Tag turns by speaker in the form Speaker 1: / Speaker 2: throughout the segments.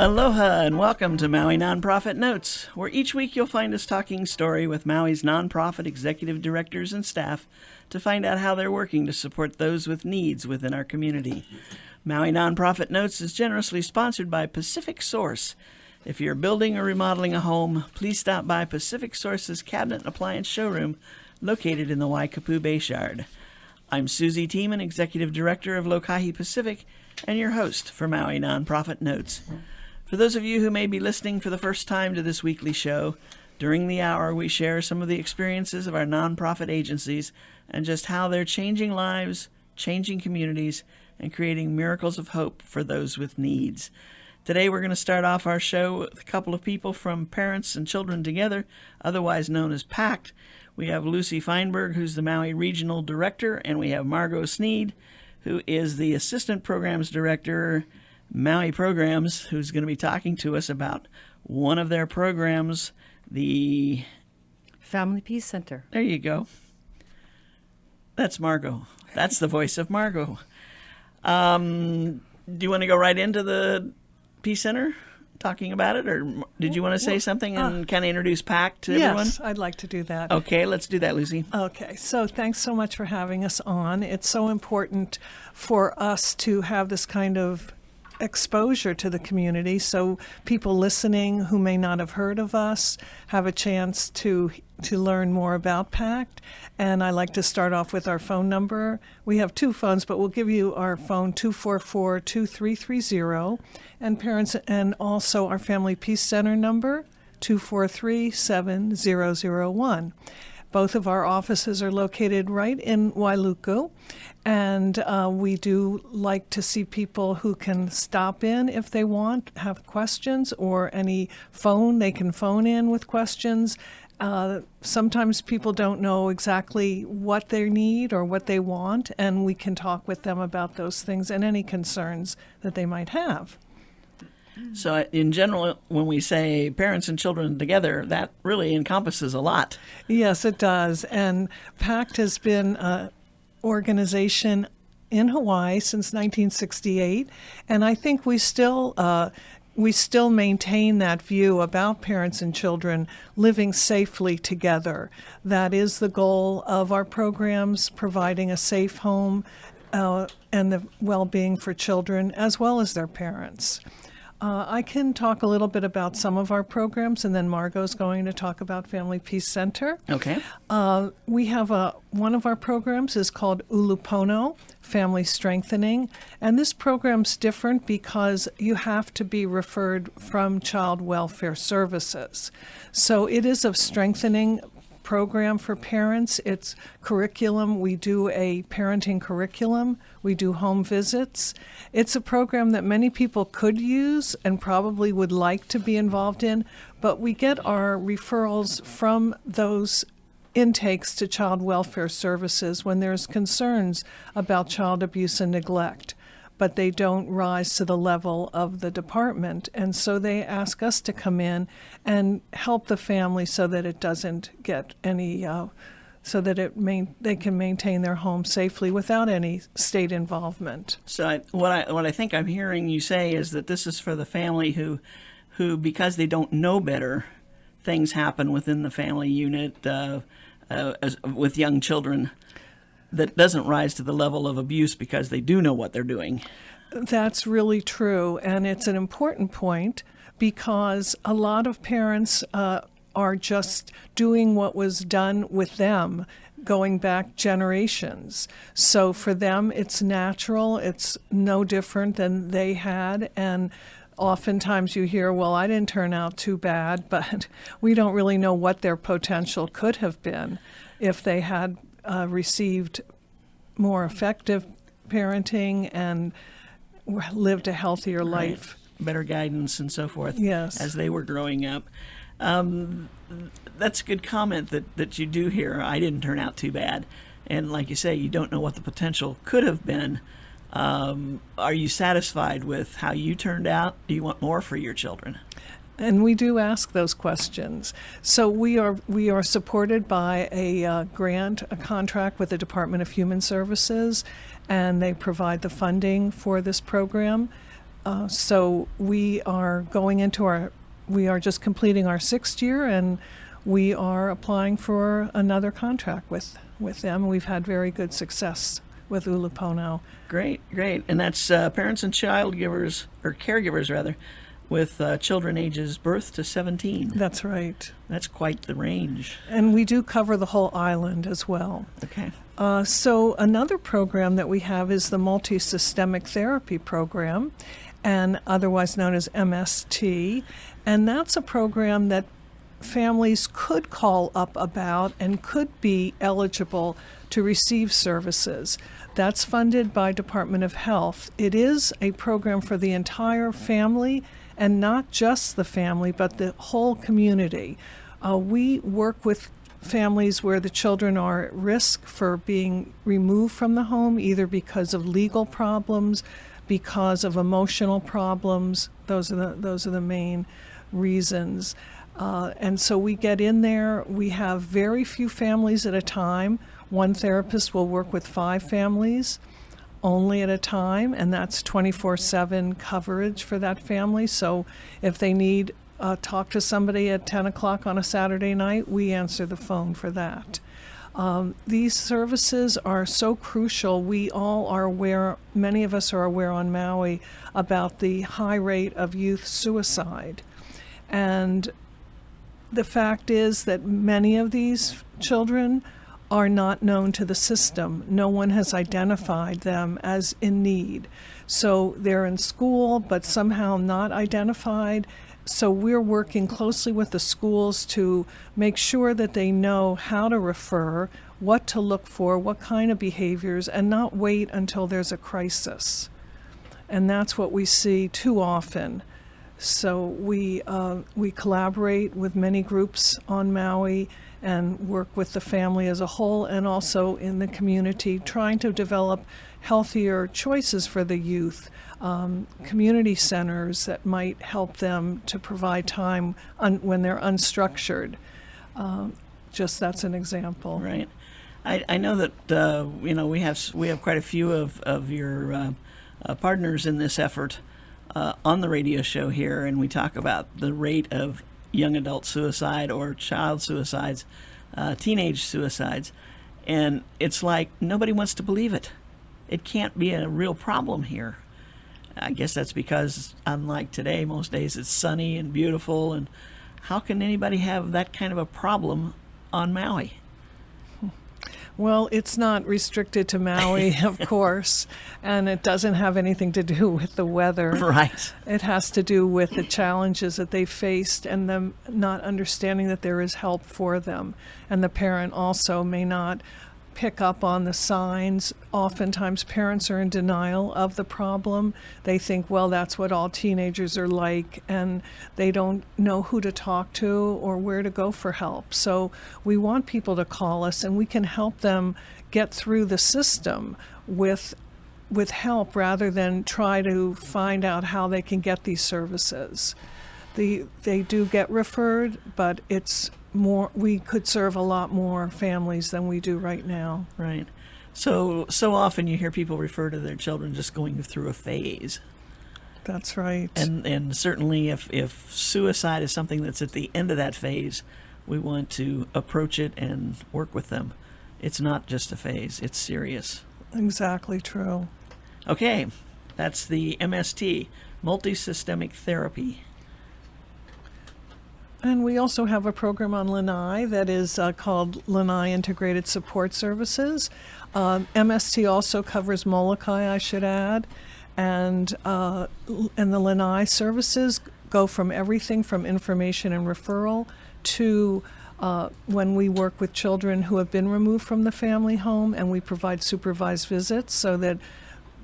Speaker 1: Aloha and welcome to Maui Nonprofit Notes, where each week you'll find us talking story with Maui's nonprofit executive directors and staff to find out how they're working to support those with needs within our community. Maui Nonprofit Notes is generously sponsored by Pacific Source. If you're building or remodeling a home, please stop by Pacific Source's Cabinet and Appliance Showroom located in the Waikapu Bayshard. I'm Susie Tiemann, Executive Director of Lokahi Pacific, and your host for Maui Nonprofit Notes. For those of you who may be listening for the first time to this weekly show, during the hour we share some of the experiences of our nonprofit agencies and just how they're changing lives, changing communities, and creating miracles of hope for those with needs. Today we're going to start off our show with a couple of people from Parents and Children Together, otherwise known as PACT. We have Lucy Feinberg, who's the Maui Regional Director, and we have Margot Sneed, who is the Assistant Programs Director, Maui Programs, who's going to be talking to us about one of their programs, the
Speaker 2: Family Peace Center.
Speaker 1: There you go. That's Margot. That's the voice of Margot. Do you want to go right into the Peace Center, talking about it, or did you want to say something and kind of introduce PACT to everyone?
Speaker 3: Yes, I'd like to do that.
Speaker 1: Okay, let's do that, Lucy.
Speaker 3: Okay, so thanks so much for having us on. It's so important for us to have this kind of exposure to the community so people listening who may not have heard of us have a chance to learn more about PACT. And I like to start off with our phone number. We have two phones, but we'll give you our phone, 244-2330, and parents, and also our Family Peace Center number, 243-7001. Both of our offices are located right in Wailuku, and we do like to see people who can stop in if they want, have questions, or any phone, they can phone in with questions. Sometimes people don't know exactly what they need or what they want, and we can talk with them about those things and any concerns that they might have.
Speaker 1: So in general, when we say Parents and Children Together, that really encompasses a lot.
Speaker 3: Yes, it does. And PACT has been an organization in Hawaii since 1968, and I think we still maintain that view about parents and children living safely together. That is the goal of our programs, providing a safe home and the well-being for children as well as their parents. I can talk a little bit about some of our programs, and then Margot's going to talk about Family Peace Center.
Speaker 1: Okay.
Speaker 3: We have one of our programs is called Ulupono, Family Strengthening, and this program's different because you have to be referred from Child Welfare Services. So it is a strengthening program for parents. It's curriculum. We do a parenting curriculum. We do home visits. It's a program that many people could use and probably would like to be involved in, but we get our referrals from those intakes to Child Welfare Services when there's concerns about child abuse and neglect, but they don't rise to the level of the department. And so they ask us to come in and help the family so that it doesn't get any, so that they can maintain their home safely without any state involvement.
Speaker 1: So what I think I'm hearing you say is that this is for the family who because they don't know better, things happen within the family unit with young children that doesn't rise to the level of abuse because they do know what they're doing.
Speaker 3: That's really true, and it's an important point because a lot of parents are just doing what was done with them going back generations. So for them, it's natural. It's no different than they had, and oftentimes you hear, well, I didn't turn out too bad, but we don't really know what their potential could have been if they had received more effective parenting and lived a healthier life.
Speaker 1: Right. Better guidance and so forth.
Speaker 3: Yes.
Speaker 1: As they were growing up. That's a good comment that you do hear. I didn't turn out too bad. And like you say, you don't know what the potential could have been. Are you satisfied with how you turned out? Do you want more for your children?
Speaker 3: And we do ask those questions. So we are supported by a grant, a contract with the Department of Human Services, and they provide the funding for this program. So we are we are just completing our 6th year, and we are applying for another contract with them. We've had very good success with Ulupono.
Speaker 1: Great, great. And that's parents and caregivers rather, with children ages birth to 17.
Speaker 3: That's right.
Speaker 1: That's quite the range.
Speaker 3: And we do cover the whole island as well.
Speaker 1: Okay.
Speaker 3: So another program that we have is the Multi-Systemic Therapy Program, and otherwise known as MST. And that's a program that families could call up about and could be eligible to receive services. That's funded by Department of Health. It is a program for the entire family, and not just the family, but the whole community. We work with families where the children are at risk for being removed from the home, either because of legal problems, because of emotional problems. Those are the main reasons. And so we get in there. We have very few families at a time. One therapist will work with 5 families only at a time, and that's 24/7 coverage for that family. So if they need talk to somebody at 10 o'clock on a Saturday night, we answer the phone for that. These services are so crucial. We all are aware, many of us are aware on Maui, about the high rate of youth suicide. And the fact is that many of these children are not known to the system. No one has identified them as in need. So they're in school, but somehow not identified. So we're working closely with the schools to make sure that they know how to refer, what to look for, what kind of behaviors, and not wait until there's a crisis. And that's what we see too often. So we collaborate with many groups on Maui and work with the family as a whole, and also in the community, trying to develop healthier choices for the youth. Community centers that might help them to provide time when they're unstructured. Just that's an example.
Speaker 1: Right. I know that we have quite a few of your partners in this effort on the radio show here, and we talk about the rate of young adult suicide or child suicides, teenage suicides, and it's like nobody wants to believe it. It can't be a real problem here. I guess that's because, unlike today, most days it's sunny and beautiful, and how can anybody have that kind of a problem on Maui?
Speaker 3: Well, it's not restricted to Maui, of course, and it doesn't have anything to do with the weather.
Speaker 1: Right.
Speaker 3: It has to do with the challenges that they faced and them not understanding that there is help for them. And the parent also may not pick up on the signs. Oftentimes parents are in denial of the problem. They think, well, that's what all teenagers are like, and they don't know who to talk to or where to go for help. So we want people to call us, and we can help them get through the system with help, rather than try to find out how they can get these services. They do get referred, but it's more, we could serve a lot more families than we do right now.
Speaker 1: Right. So often you hear people refer to their children just going through a phase.
Speaker 3: That's right.
Speaker 1: And certainly if suicide is something that's at the end of that phase, we want to approach it and work with them. It's not just a phase, it's serious.
Speaker 3: Exactly true.
Speaker 1: Okay, that's the MST, Multi-Systemic Therapy.
Speaker 3: And we also have a program on Lanai that is called Lanai Integrated Support Services. MST also covers Molokai, I should add. And the Lanai services go from everything from information and referral to when we work with children who have been removed from the family home, and we provide supervised visits so that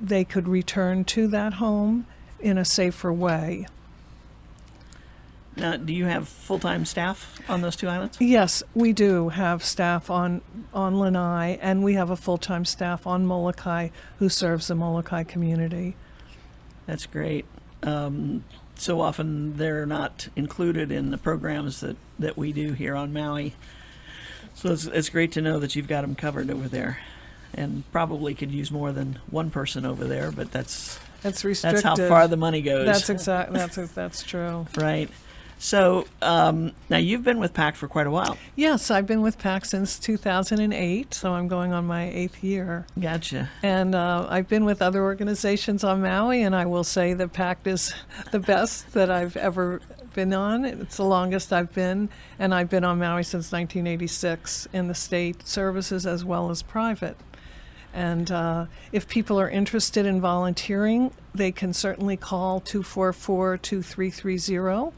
Speaker 3: they could return to that home in a safer way.
Speaker 1: Now, do you have full-time staff on those 2 islands?
Speaker 3: Yes, we do have staff on Lanai, and we have a full-time staff on Molokai who serves the Molokai community.
Speaker 1: That's great. So often they're not included in the programs that we do here on Maui. So it's great to know that you've got them covered over there, and probably could use more than one person over there, but that's
Speaker 3: It's restricted.
Speaker 1: That's how far the money goes.
Speaker 3: That's true.
Speaker 1: Right. So now you've been with PAC for quite a while.
Speaker 3: Yes, I've been with PAC since 2008, so I'm going on my 8th year.
Speaker 1: Gotcha.
Speaker 3: And I've been with other organizations on Maui, and I will say that PAC is the best that I've ever been on. It's the longest I've been, and I've been on Maui since 1986 in the state services as well as private. And if people are interested in volunteering, they can certainly call 244-2330.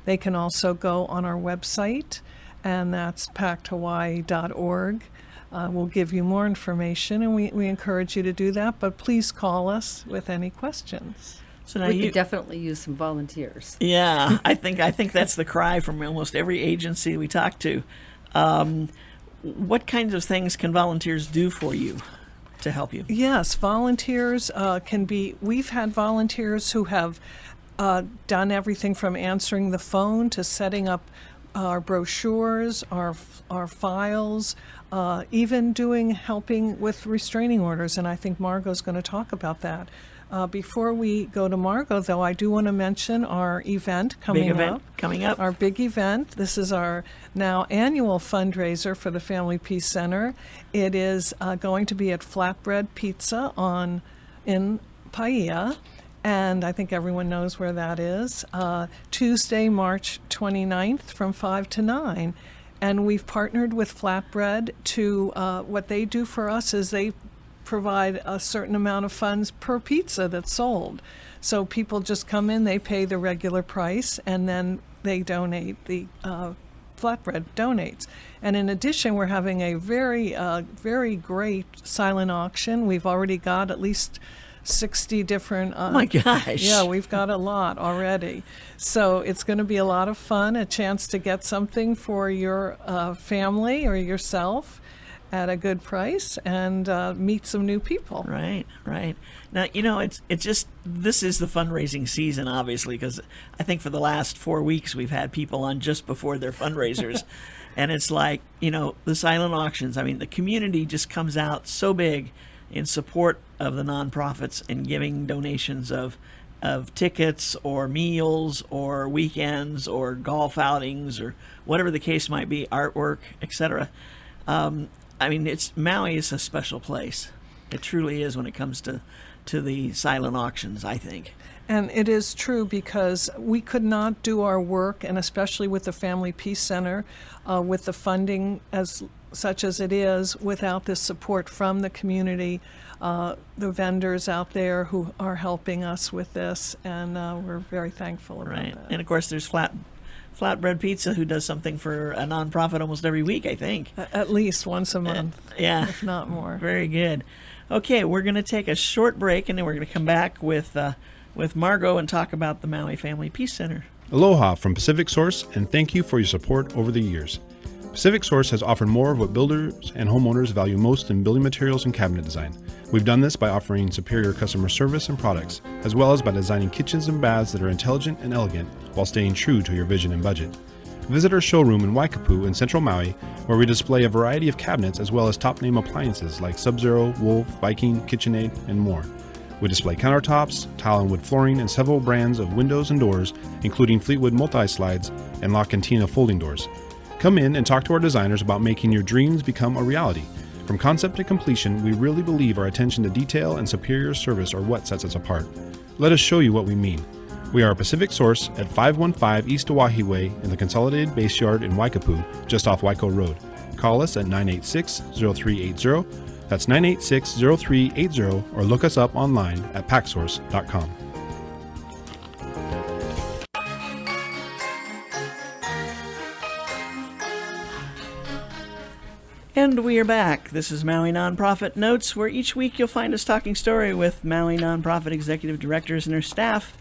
Speaker 3: They can also go on our website, and that's pacthawaii.org. We'll give you more information, and we encourage you to do that, but please call us with any questions.
Speaker 1: So now
Speaker 2: We could definitely use some volunteers.
Speaker 1: Yeah, I think that's the cry from almost every agency we talk to. What kinds of things can volunteers do for you to help you?
Speaker 3: Yes, volunteers can be. We've had volunteers who have done everything from answering the phone to setting up our brochures, our files, even helping with restraining orders. And I think Margot's going to talk about that. Before we go to Margot, though, I do want to mention our event coming up. Our big event. This is our now annual fundraiser for the Family Peace Center. It is going to be at Flatbread Pizza in Paia, and I think everyone knows where that is. Tuesday, March 29th from 5 to 9. And we've partnered with Flatbread to, what they do for us is they provide a certain amount of funds per pizza that's sold. So people just come in, they pay the regular price, and then they donate. The Flatbread donates. And in addition, we're having a very great silent auction. We've already got at least 60 different.
Speaker 1: Oh my gosh.
Speaker 3: Yeah, we've got a lot already. So it's going to be a lot of fun, a chance to get something for your family or yourself at a good price and meet some new people.
Speaker 1: Right. Now, it's just, this is the fundraising season, obviously, because I think for the last 4 weeks we've had people on just before their fundraisers. And it's like, the silent auctions. I mean, the community just comes out so big in support of the nonprofits and giving donations of tickets or meals or weekends or golf outings or whatever the case might be, artwork, etc. Maui is a special place. It truly is when it comes to the silent auctions, I think.
Speaker 3: And it is true, because we could not do our work, and especially with the Family Peace Center, with the funding such as it is, without this support from the community, the vendors out there who are helping us with this, and we're very thankful about that.
Speaker 1: And of course there's Flatbread Pizza, who does something for a nonprofit almost every week, I think.
Speaker 3: At least once a month, if not more.
Speaker 1: Very good. Okay, we're going to take a short break, and then we're going to come back with Margot and talk about the Maui Family Peace Center.
Speaker 4: Aloha from Pacific Source, and thank you for your support over the years. Pacific Source has offered more of what builders and homeowners value most in building materials and cabinet design. We've done this by offering superior customer service and products, as well as by designing kitchens and baths that are intelligent and elegant while staying true to your vision and budget. Visit our showroom in Waikapu in central Maui, where we display a variety of cabinets as well as top-name appliances like Sub-Zero, Wolf, Viking, KitchenAid, and more. We display countertops, tile and wood flooring, and several brands of windows and doors, including Fleetwood multi-slides and La Cantina folding doors. Come in and talk to our designers about making your dreams become a reality. From concept to completion, we really believe our attention to detail and superior service are what sets us apart. Let us show you what we mean. We are a Pacific Source at 515 East Oahe Way in the Consolidated Base Yard in Waikapu, just off Waiko Road. Call us at 986-0380. That's 986-0380, or look us up online at pacsource.com.
Speaker 1: And we are back. This is Maui Nonprofit Notes, where each week you'll find us talking story with Maui Nonprofit executive directors and their staff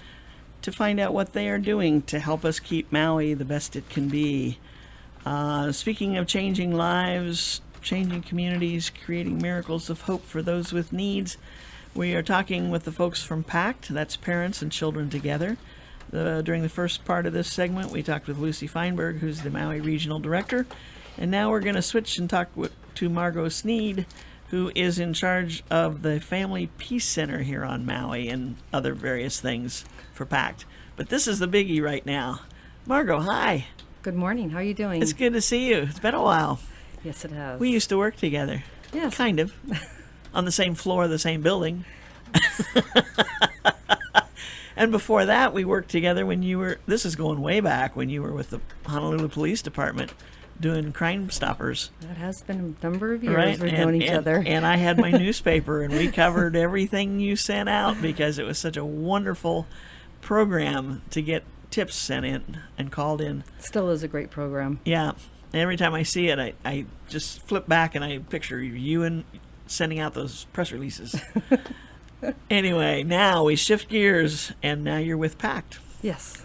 Speaker 1: to find out what they are doing to help us keep Maui the best it can be. Speaking of changing lives, changing communities, creating miracles of hope for those with needs, we are talking with the folks from PACT, that's Parents and Children Together. During the first part of this segment, we talked with Lucy Feinberg, who's the Maui Regional Director. And now we're going to switch and talk to Margot Sneed, who is in charge of the Family Peace Center here on Maui and other various things for PACT. But this is the biggie right now. Margot, hi.
Speaker 2: Good morning. How are you doing?
Speaker 1: It's good to see you. It's been a while.
Speaker 2: Yes, it has.
Speaker 1: We used to work together.
Speaker 2: Yes.
Speaker 1: Kind of. On the same floor of the same building. And before that, we worked together when you were, this is going way back, when you were with the Honolulu Police Department doing Crime Stoppers.
Speaker 2: That has been a number of years
Speaker 1: Right?
Speaker 2: we've known each other.
Speaker 1: And I had my newspaper, and we covered everything you sent out because it was such a wonderful program to get tips sent in and called in.
Speaker 2: Still is a great program.
Speaker 1: Yeah. And every time I see it, I just flip back and I picture you and sending out those press releases. Anyway, now we shift gears, and now you're with PACT.
Speaker 2: Yes.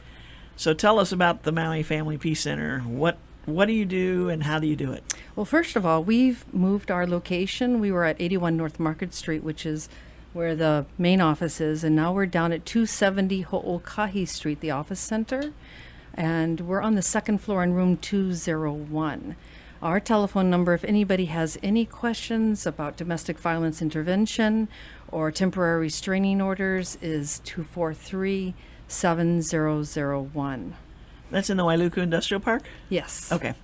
Speaker 1: So tell us about the Maui Family Peace Center. What do you do, and how do you do it?
Speaker 2: Well, first of all, we've moved our location. We were at 81 North Market Street, which is where the main office is, and now we're down at 270 Ho'okahi Street, the office center, and we're on the second floor in room 201. Our telephone number, if anybody has any questions about domestic violence intervention or temporary restraining orders, is 243-7001.
Speaker 1: That's in the Wailuku Industrial Park?
Speaker 2: Yes.
Speaker 1: Okay.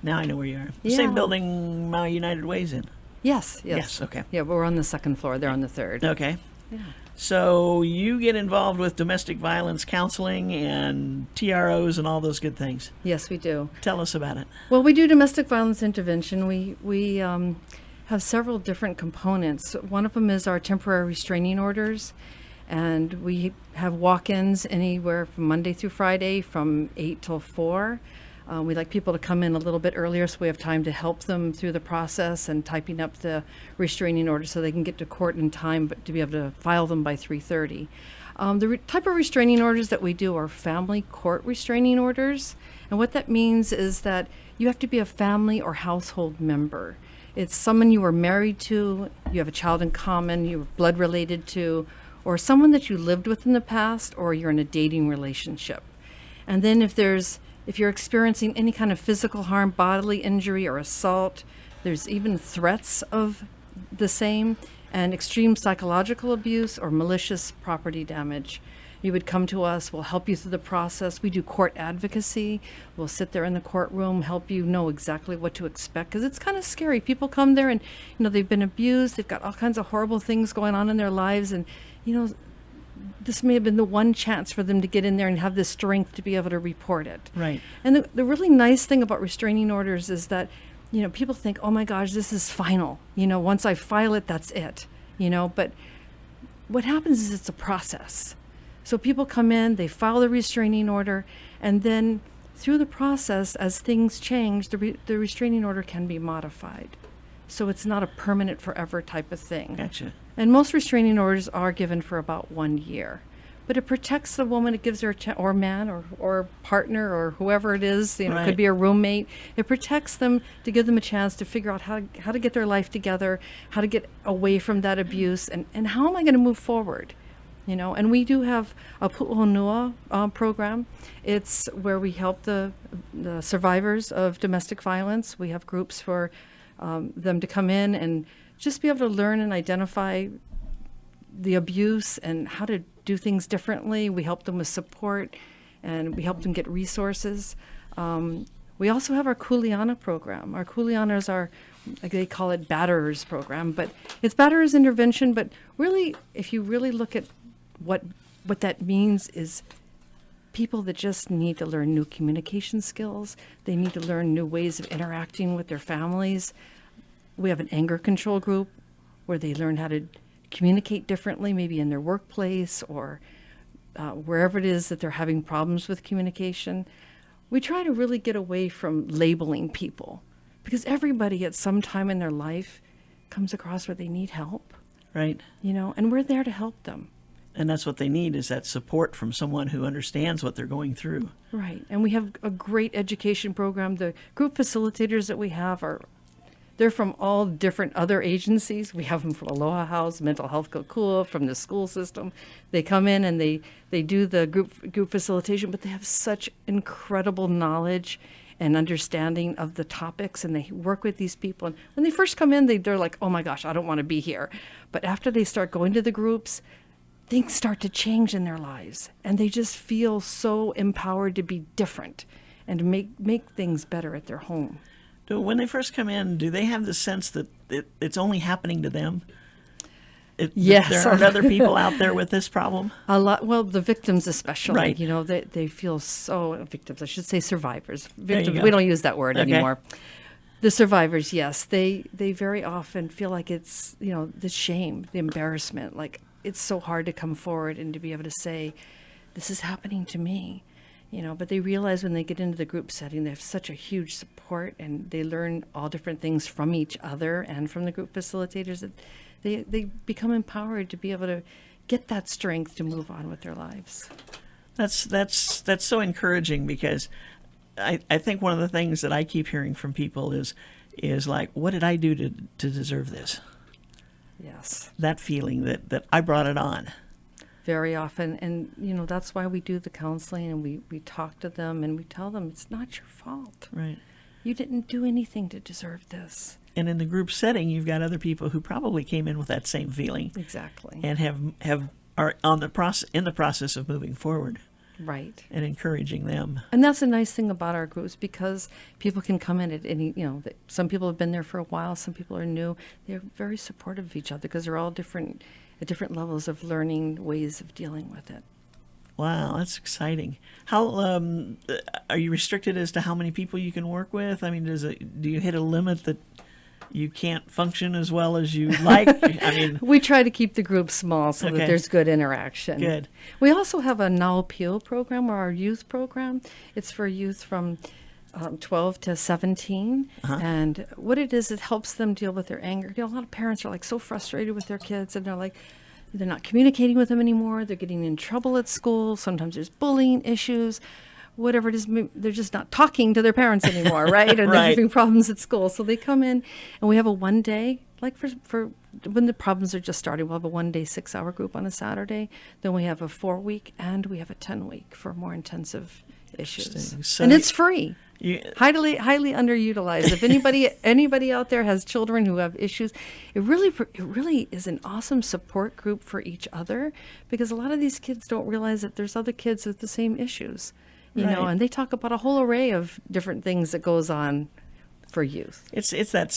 Speaker 1: Now I know where you are. The
Speaker 2: Yeah.
Speaker 1: same building Maui United Way's in.
Speaker 2: Yes.
Speaker 1: Okay.
Speaker 2: Yeah, but we're on the second floor. They're on the third.
Speaker 1: Okay.
Speaker 2: Yeah.
Speaker 1: So you get involved with domestic violence counseling and TROs and all those good things.
Speaker 2: Yes, we do.
Speaker 1: Tell us about it.
Speaker 2: Well, we do domestic violence intervention. We have several different components. One of them is our temporary restraining orders, and we have walk-ins anywhere from Monday through Friday from 8 till 4. We like people to come in a little bit earlier so we have time to help them through the process and typing up the restraining order so they can get to court in time, but to be able to file them by 3:30. Type of restraining orders that we do are family court restraining orders. And what that means is that you have to be a family or household member. It's someone you were married to, you have a child in common, you're blood related to, or someone that you lived with in the past, or you're in a dating relationship. And then if you're experiencing any kind of physical harm, bodily injury, or assault, there's even threats of the same, and extreme psychological abuse or malicious property damage. You would come to us, we'll help you through the process. We do court advocacy. We'll sit there in the courtroom, help you know exactly what to expect, because it's kind of scary. People come there and, they've been abused, they've got all kinds of horrible things going on in their lives, and, this may have been the one chance for them to get in there and have the strength to be able to report it.
Speaker 1: Right.
Speaker 2: And the really nice thing about restraining orders is that, people think, oh my gosh, this is final. Once I file it, that's it. But what happens is it's a process. So people come in, they file the restraining order, and then through the process, as things change, the restraining order can be modified. So it's not a permanent forever type of thing.
Speaker 1: Gotcha.
Speaker 2: And most restraining orders are given for about 1 year. But it protects the woman, it gives her or man or partner or whoever it is,
Speaker 1: Right.
Speaker 2: It could be a roommate. It protects them to give them a chance to figure out how to get their life together, how to get away from that abuse, and how am I going to move forward? And we do have a Pu'uhonua program. It's where we help the survivors of domestic violence. We have groups for them to come in and just be able to learn and identify the abuse and how to do things differently. We help them with support, and we help them get resources. We also have our Kuleana program. Our Kuleana is they call it batterers program, but it's batterers intervention. But really, if you really look at what that means, is people that just need to learn new communication skills. They need to learn new ways of interacting with their families. We have an anger control group where they learn how to communicate differently, maybe in their workplace or wherever it is that they're having problems with communication. We try to really get away from labeling people, because everybody at some time in their life comes across where they need help.
Speaker 1: Right.
Speaker 2: And we're there to help them.
Speaker 1: And that's what they need, is that support from someone who understands what they're going through.
Speaker 2: Right. And we have a great education program. The group facilitators that we have they're from all different other agencies. We have them from Aloha House, Mental Health Kokua, from the school system. They come in and they do the group facilitation, but they have such incredible knowledge and understanding of the topics, and they work with these people. And when they first come in, they're like, oh my gosh, I don't want to be here. But after they start going to the groups, things start to change in their lives, and they just feel so empowered to be different and to make things better at their home.
Speaker 1: When they first come in, do they have the sense that it's only happening to them?
Speaker 2: Yes.
Speaker 1: There aren't other people out there with this problem?
Speaker 2: A lot. Well, the victims especially,
Speaker 1: Right.
Speaker 2: They feel so, victims, I should say survivors.
Speaker 1: There you
Speaker 2: Victims,
Speaker 1: go.
Speaker 2: we don't use that word
Speaker 1: Okay.
Speaker 2: anymore. The survivors, yes, they very often feel like it's, the shame, the embarrassment, like it's so hard to come forward and to be able to say, this is happening to me. But they realize when they get into the group setting, they have such a huge support, and they learn all different things from each other and from the group facilitators, that they become empowered to be able to get that strength to move on with their lives.
Speaker 1: That's so encouraging, because I think one of the things that I keep hearing from people is like, what did I do to deserve this?
Speaker 2: Yes.
Speaker 1: That feeling that I brought it on.
Speaker 2: Very often. And, that's why we do the counseling, and we talk to them and we tell them it's not your fault.
Speaker 1: Right.
Speaker 2: You didn't do anything to deserve this.
Speaker 1: And in the group setting, you've got other people who probably came in with that same feeling
Speaker 2: Exactly.
Speaker 1: and are in the process of moving forward
Speaker 2: Right.
Speaker 1: and encouraging them.
Speaker 2: And that's a nice thing about our groups, because people can come in at any, some people have been there for a while, some people are new. They're very supportive of each other because they're all at different levels of learning ways of dealing with it.
Speaker 1: Wow, that's exciting. How are you restricted as to how many people you can work with? I mean, do you hit a limit that you can't function as well as you like? I mean,
Speaker 2: We try to keep the group small so
Speaker 1: Okay.
Speaker 2: that there's good interaction.
Speaker 1: Good.
Speaker 2: We also have a Now Appeal program, or our youth program. It's for youth from 12 to 17. And what it is, it helps them deal with their anger. A lot of parents are like so frustrated with their kids, and they're not communicating with them anymore. They're getting in trouble at school. Sometimes there's bullying issues. Whatever it is, they're just not talking to their parents anymore, right? And
Speaker 1: Right.
Speaker 2: they're having problems at school. So they come in, and we have a one day, like for when the problems are just starting, we'll have a 1 day 6-hour group on a Saturday. Then we have a 4-week, and we have a 10-week for more intensive issues.
Speaker 1: Interesting. So
Speaker 2: And it's free.
Speaker 1: you,
Speaker 2: Highly underutilized. If anybody out there has children who have issues, it really is an awesome support group for each other, because a lot of these kids don't realize that there's other kids with the same issues,
Speaker 1: Right.
Speaker 2: and they talk about a whole array of different things that goes on for youth.
Speaker 1: it's that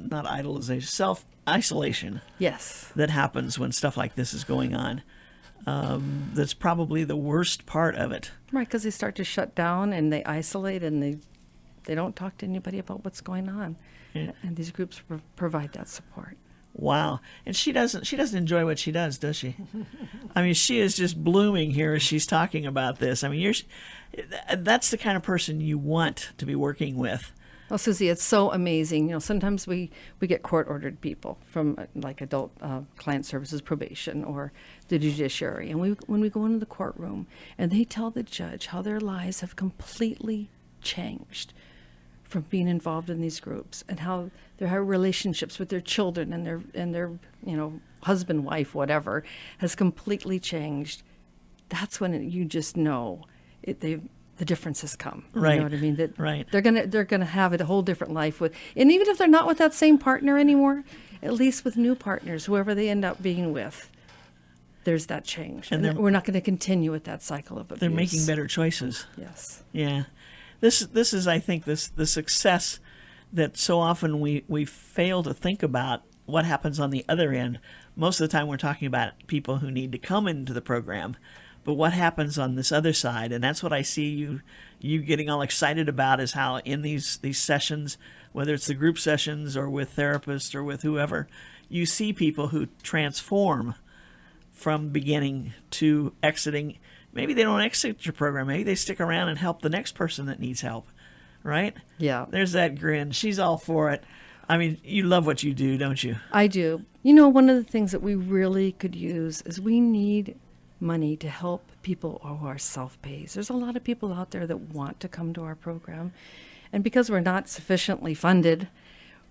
Speaker 1: not idolization, self-isolation
Speaker 2: Yes.
Speaker 1: that happens when stuff like this is going on. That's probably the worst part of it.
Speaker 2: Right, because they start to shut down and they isolate, and they don't talk to anybody about what's going on.
Speaker 1: Yeah.
Speaker 2: And these groups provide that support.
Speaker 1: Wow. And she doesn't enjoy what she does she? I mean, she is just blooming here as she's talking about this. I mean, that's the kind of person you want to be working with.
Speaker 2: Well, Susie, it's so amazing. Sometimes we get court-ordered people from like adult client services probation or the judiciary. And when we go into the courtroom and they tell the judge how their lives have completely changed from being involved in these groups, and how their relationships with their children and their husband, wife, whatever, has completely changed, that's when you just know the difference has come.
Speaker 1: Right.
Speaker 2: You know what I mean? That
Speaker 1: Right.
Speaker 2: They're gonna have a whole different life and even if they're not with that same partner anymore, at least with new partners, whoever they end up being with, there's that change.
Speaker 1: And
Speaker 2: And we're not going to continue with that cycle of abuse.
Speaker 1: They're making better choices.
Speaker 2: Yes.
Speaker 1: Yeah. This is, I think, the success that so often we fail to think about what happens on the other end. Most of the time we're talking about people who need to come into the program, but what happens on this other side? And that's what I see you getting all excited about, is how in these sessions, whether it's the group sessions or with therapists or with whoever, you see people who transform from beginning to exiting. Maybe they don't exit your program. Maybe they stick around and help the next person that needs help, right?
Speaker 2: Yeah.
Speaker 1: There's that grin. She's all for it. I mean, you love what you do, don't you?
Speaker 2: I do. One of the things that we really could use is we need money to help people who are self-pays. There's a lot of people out there that want to come to our program, and because we're not sufficiently funded,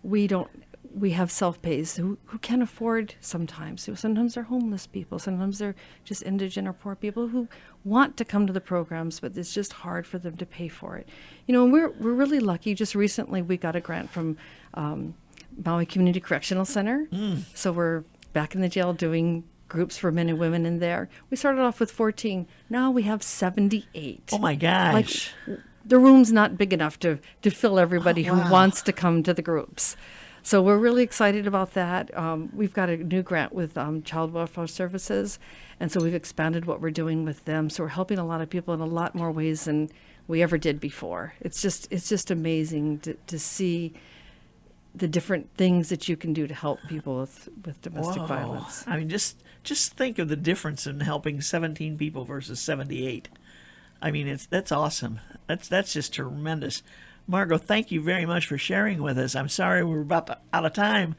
Speaker 2: we don't we have self-pays who can afford sometimes. Sometimes they're homeless people. Sometimes they're just indigent or poor people who want to come to the programs, but it's just hard for them to pay for it. And we're really lucky. Just recently, we got a grant from Maui Community Correctional Center. So we're back in the jail doing groups for men and women in there. We started off with 14. Now we have 78.
Speaker 1: Oh my gosh.
Speaker 2: The room's not big enough to fill everybody who wants to come to the groups. So we're really excited about that. We've got a new grant with Child Welfare Services, and so we've expanded what we're doing with them. So we're helping a lot of people in a lot more ways than we ever did before. It's just amazing to see the different things that you can do to help people with domestic violence.
Speaker 1: I mean, just think of the difference in helping 17 people versus 78. I mean, that's awesome. That's just tremendous. Margot, thank you very much for sharing with us. I'm sorry we're out of time.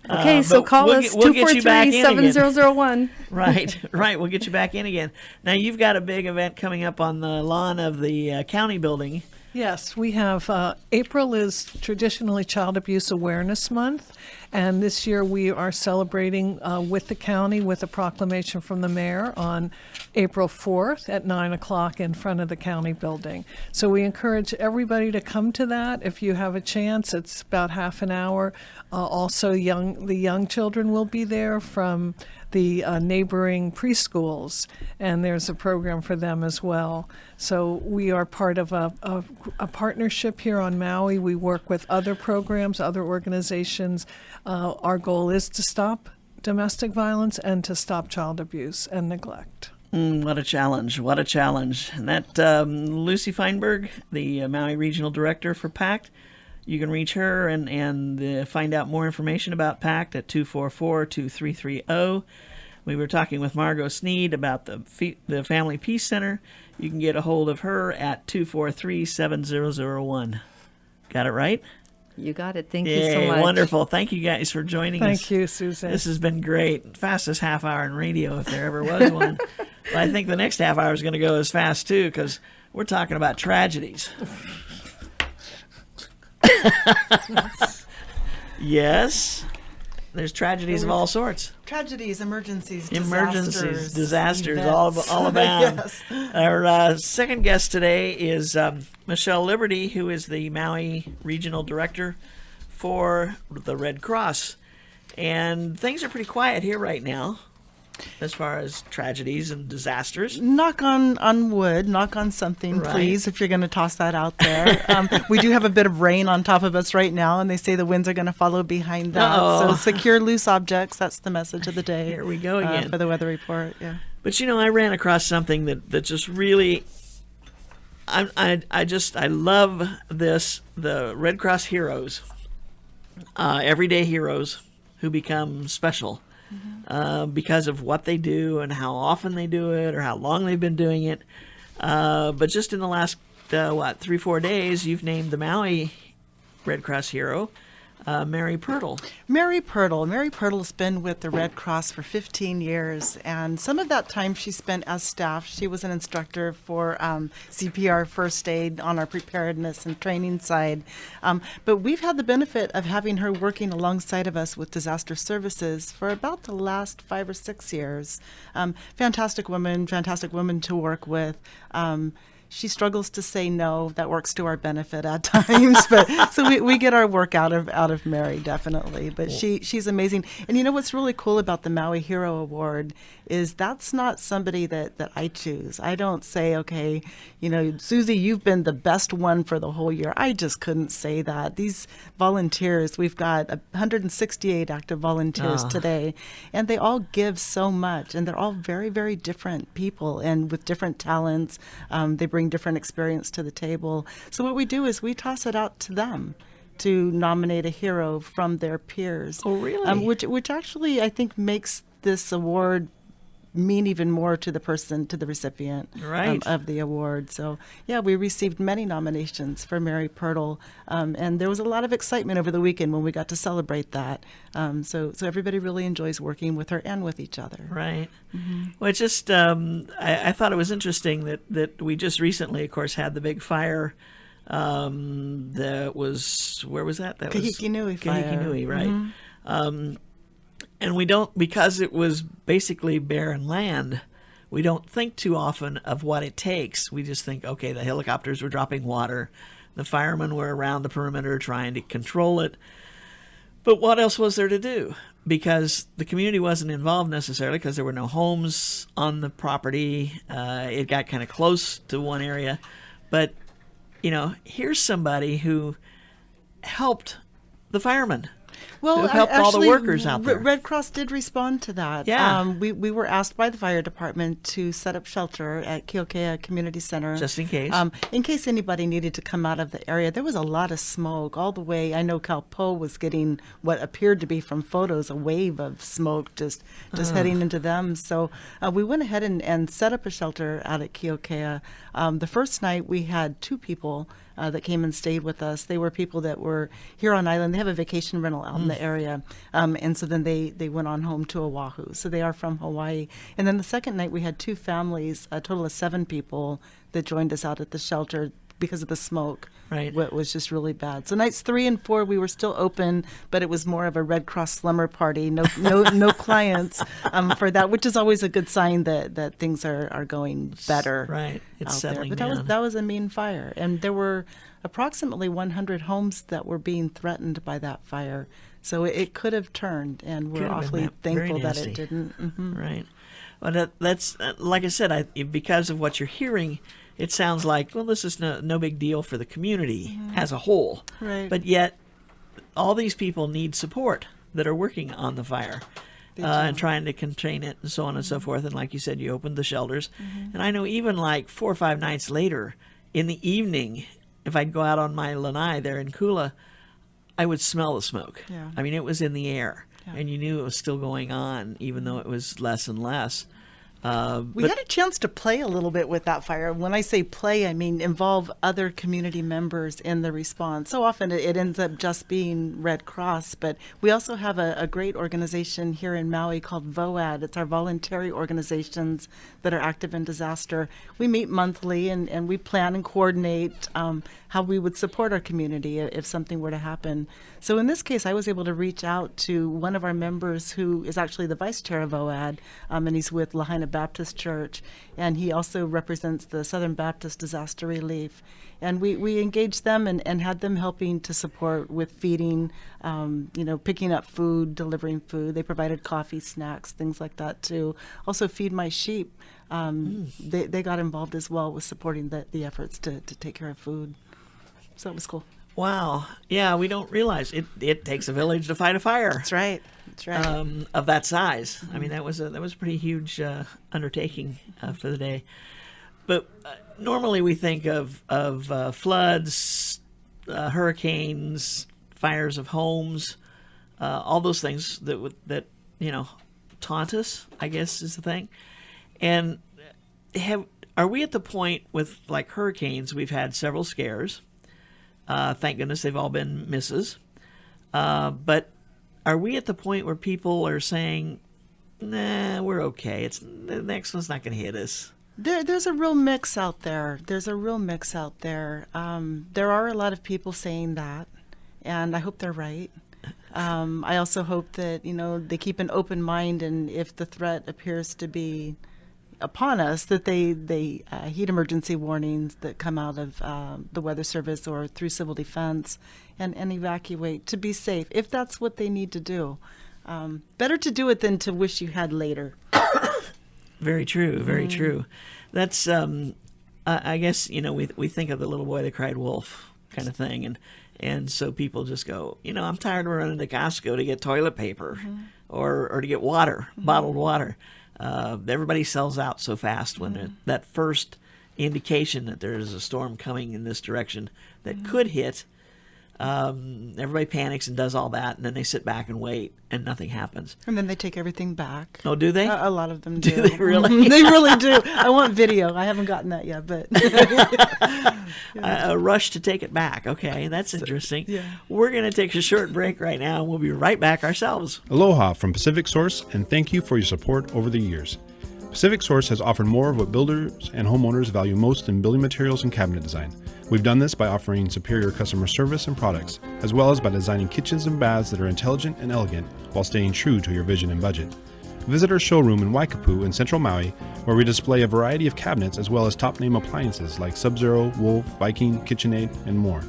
Speaker 2: Okay, so call us, 243-7001.
Speaker 1: Right. We'll get you back in again. Now, you've got a big event coming up on the lawn of the county building.
Speaker 3: Yes, we have April is traditionally Child Abuse Awareness Month, and this year we are celebrating with the county with a proclamation from the mayor on April 4th at 9 o'clock in front of the county building. So we encourage everybody to come to that if you have a chance. It's about half an hour. Also, the young children will be there from the neighboring preschools, and there's a program for them as well. So we are part of a partnership here on Maui. We work with other programs, other organizations. Our goal is to stop domestic violence and to stop child abuse and neglect.
Speaker 1: What a challenge. And that Lucy Feinberg, the Maui Regional Director for PACT, you can reach her and find out more information about PACT at 244-2330. We were talking with Margot Sneed about the Family Peace Center. You can get a hold of her at 243-7001. Got it right?
Speaker 2: You got it. Thank you so much.
Speaker 1: Wonderful. Thank you guys for joining us.
Speaker 3: Thank you, Susan.
Speaker 1: This has been great. Fastest half hour in radio if there ever was one. But I think the next half hour is going to go as fast, too, because we're talking about tragedies. Yes. There's tragedies of all sorts.
Speaker 5: Tragedies, emergencies,
Speaker 1: disasters, all abound.
Speaker 5: Yes.
Speaker 1: Our second guest today is Michelle Liberty, who is the Maui Regional Director for the Red Cross. And things are pretty quiet here right now as far as tragedies and disasters.
Speaker 5: Knock on wood, knock on something,
Speaker 1: Right.
Speaker 5: please, if you're going to toss that out there. We do have a bit of rain on top of us right now, and they say the winds are going to follow behind that.
Speaker 1: Uh-oh.
Speaker 5: So secure loose objects. That's the message of the day.
Speaker 1: Here we go again.
Speaker 5: For the weather report, yeah.
Speaker 1: But I ran across something that just really, I love this, the Red Cross heroes, everyday heroes who become special. Because of what they do and how often they do it or how long they've been doing it. But just in the last, 3-4 days, you've named the Maui Red Cross hero, Mary Pirtle.
Speaker 5: Mary Pirtle's been with the Red Cross for 15 years, and some of that time she spent as staff. She was an instructor for CPR first aid on our preparedness and training side. But we've had the benefit of having her working alongside of us with disaster services for about the last 5 or 6 years. Fantastic woman to work with. She struggles to say no. That works to our benefit at times, but so we get our work out of Mary, definitely. But she's amazing. And what's really cool about the Maui Hero Award is that's not somebody that I choose. I don't say, okay, Susie, you've been the best one for the whole year. I just couldn't say that. These volunteers, we've got 168 active volunteers today, and they all give so much, and they're all very, very different people and with different talents. They bring different experience to the table. So what we do is we toss it out to them to nominate a hero from their peers.
Speaker 1: Oh, really?
Speaker 5: Which actually I think makes this award mean even more to the person, to the recipient
Speaker 1: Right.
Speaker 5: Of the award. So, yeah, we received many nominations for Mary Pirtle, and there was a lot of excitement over the weekend when we got to celebrate that. So everybody really enjoys working with her and with each other.
Speaker 1: Right. Mm-hmm. Well, it's just, I thought it was interesting that we just recently, of course, had the big fire That was, where was that? That was
Speaker 5: Kahikinui Fire.
Speaker 1: Kahikinui, right? And we don't, because it was basically barren land, we don't think too often of what it takes. We just think, okay, the helicopters were dropping water, the firemen were around the perimeter trying to control it. But what else was there to do? Because the community wasn't involved necessarily, because there were no homes on the property. It got kind of close to one area. But, here's somebody who helped the firemen.
Speaker 5: Well,
Speaker 1: who helped all the workers out there.
Speaker 5: Red Cross did respond to that.
Speaker 1: Yeah.
Speaker 5: We were asked by the fire department to set up shelter at Keokea Community Center.
Speaker 1: Just in case.
Speaker 5: In case anybody needed to come out of the area. There was a lot of smoke all the way. I know Kalpo was getting what appeared to be from photos, a wave of smoke just heading into them. So we went ahead and set up a shelter out at Keokea. The first night we had 2 people that came and stayed with us. They were people that were here on island. They have a vacation rental out in the area. And so then they went on home to Oahu. So they are from Hawaii. And then the second night we had 2 families, a total of 7 people that joined us out at the shelter because of the smoke.
Speaker 1: Right.
Speaker 5: What was just really bad. So nights 3 and 4 we were still open, but it was more of a Red Cross slumber party. No clients for that, which is always a good sign that things are going better.
Speaker 1: Right. It's settling
Speaker 5: But
Speaker 1: down.
Speaker 5: that was a mean fire, and there were approximately 100 homes that were being threatened by that fire. So it could have turned, and we're
Speaker 1: Could have been
Speaker 5: awfully
Speaker 1: very
Speaker 5: thankful that
Speaker 1: nasty.
Speaker 5: it didn't. Mm-hmm.
Speaker 1: Right. Well, that's like I said, because of what you're hearing, it sounds like, well, this is no big deal for the community as a whole.
Speaker 5: Right.
Speaker 1: But yet, all these people need support that are working on the fire and trying to contain it and so on and so forth. And like you said, you opened the shelters. And I know even like 4 or 5 nights later, in the evening, if I'd go out on my lanai there in Kula, I would smell the smoke.
Speaker 5: Yeah.
Speaker 1: I mean, it was in the air.
Speaker 5: Yeah.
Speaker 1: And you knew it was still going on, even though it was less and less.
Speaker 5: We had a chance to play a little bit with that fire. When I say play, I mean involve other community members in the response. So often it ends up just being Red Cross, but we also have a great organization here in Maui called VOAD. It's our voluntary organizations that are active in disaster. We meet monthly and we plan and coordinate how we would support our community if something were to happen. So in this case, I was able to reach out to one of our members who is actually the vice chair of VOAD, and he's with Lahaina Baptist Church, and he also represents the Southern Baptist Disaster Relief. And we engaged them and had them helping to support with feeding, picking up food, delivering food. They provided coffee, snacks, things like that too. Also Feed My Sheep. They got involved as well with supporting the efforts to take care of food. So that was cool.
Speaker 1: Wow. Yeah, we don't realize it takes a village to fight a fire.
Speaker 5: That's right.
Speaker 1: Of that size. I mean, that was a pretty huge undertaking for the day. But normally we think of floods, hurricanes, fires of homes, all those things that taunt us, I guess is the thing. And are we at the point with like hurricanes? We've had several scares. Thank goodness they've all been misses. But are we at the point where people are saying, nah, we're okay. The next one's not going to hit us?
Speaker 5: There's a real mix out there. There are a lot of people saying that, and I hope they're right. I also hope that, they keep an open mind, and if the threat appears to be upon us, that they heed emergency warnings that come out of the Weather Service or through Civil Defense and evacuate to be safe, if that's what they need to do. Better to do it than to wish you had later.
Speaker 1: Very true, very true. That's, I guess, we think of the little boy that cried wolf kind of thing, and so people just go, I'm tired of running to Costco to get toilet paper or to get water, bottled water. Everybody sells out so fast when that first indication that there is a storm coming in this direction that could hit. Everybody panics and does all that, and then they sit back and wait, and nothing happens.
Speaker 5: And then they take everything back.
Speaker 1: Oh, do they?
Speaker 5: A lot of them do.
Speaker 1: Do they really?
Speaker 5: They really do. I want video. I haven't gotten that yet, but
Speaker 1: A rush to take it back. Okay, that's interesting.
Speaker 5: yeah.
Speaker 1: We're going to take a short break right now, and we'll be right back ourselves.
Speaker 4: Aloha from Pacific Source, and thank you for your support over the years. Pacific Source has offered more of what builders and homeowners value most in building materials and cabinet design. We've done this by offering superior customer service and products, as well as by designing kitchens and baths that are intelligent and elegant while staying true to your vision and budget. Visit our showroom in Waikapu in central Maui, where we display a variety of cabinets as well as top-name appliances like Sub-Zero, Wolf, Viking, KitchenAid, and more.